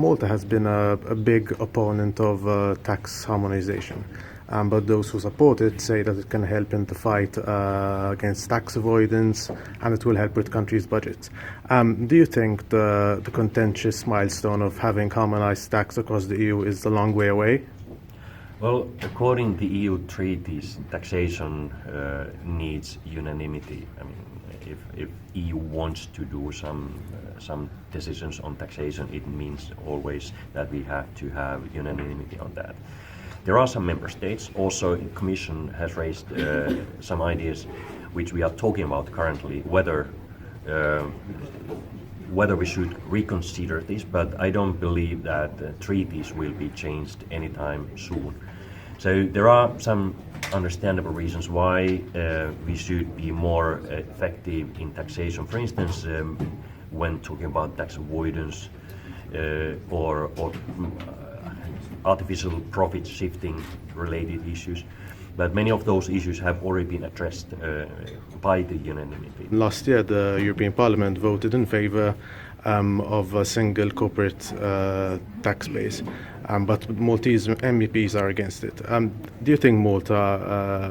Malta has been a big opponent of tax harmonization, but those who support it say that it can help in the fight against tax avoidance and it will help with countries' budgets. Do you think the contentious milestone of having harmonized tax across the EU is a long way away? Well, according to EU treaties, taxation needs unanimity. I mean, if EU wants to do some decisions on taxation, it means always that we have to have unanimity on that. There are some member states. Also, the Commission has raised some ideas, which we are talking about currently, whether we should reconsider this. But I don't believe that treaties will be changed anytime soon. So there are some understandable reasons why we should be more effective in taxation. For instance, when talking about tax avoidance or artificial profit shifting related issues. But many of those issues have already been addressed by the unanimity. Last year, the European Parliament voted in favour of a single corporate tax base, but Maltese MEPs are against it. Do you think Malta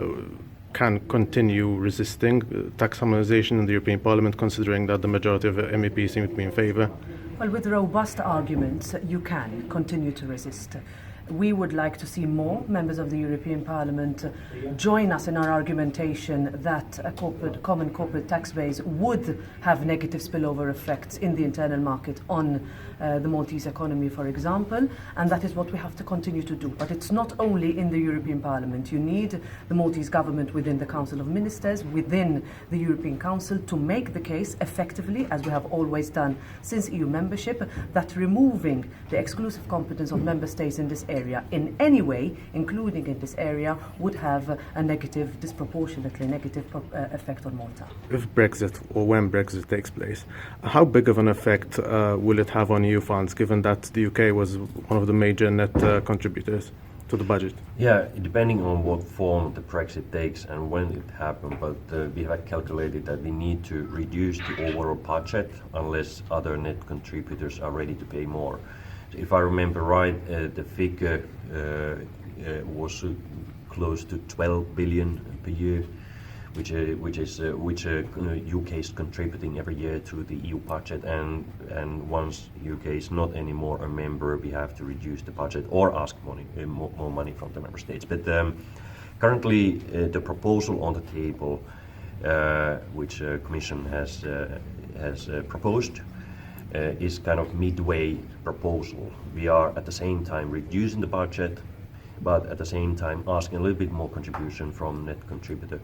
can continue resisting tax harmonisation in the European Parliament, considering that the majority of MEPs seem to be in favour? Well, with robust arguments, you can continue to resist. We would like to see more members of the European Parliament join us in our argumentation that a common corporate tax base would have negative spillover effects in the internal market on the Maltese economy, for example, and that is what we have to continue to do. But it's not only in the European Parliament. You need the Maltese government within the Council of Ministers, within the European Council, to make the case effectively, as we have always done since EU membership, that removing the exclusive competence of member states in this area in any way, including in this area, would have a negative, disproportionately negative effect on Malta. If Brexit, or when Brexit takes place, how big of an effect will it have on EU funds, given that the UK was one of the major net contributors to the budget? Yeah, depending on what form the Brexit takes and when it happens, but we have calculated that we need to reduce the overall budget unless other net contributors are ready to pay more. If I remember right, the figure was close to 12 billion per year, which UK is contributing every year to the EU budget, and once UK is not anymore a member, we have to reduce the budget or ask more money from the member states. But currently, the proposal on the table, which Commission has proposed, is kind of midway proposal. We are at the same time reducing the budget, but at the same time asking a little bit more contribution from net contributor.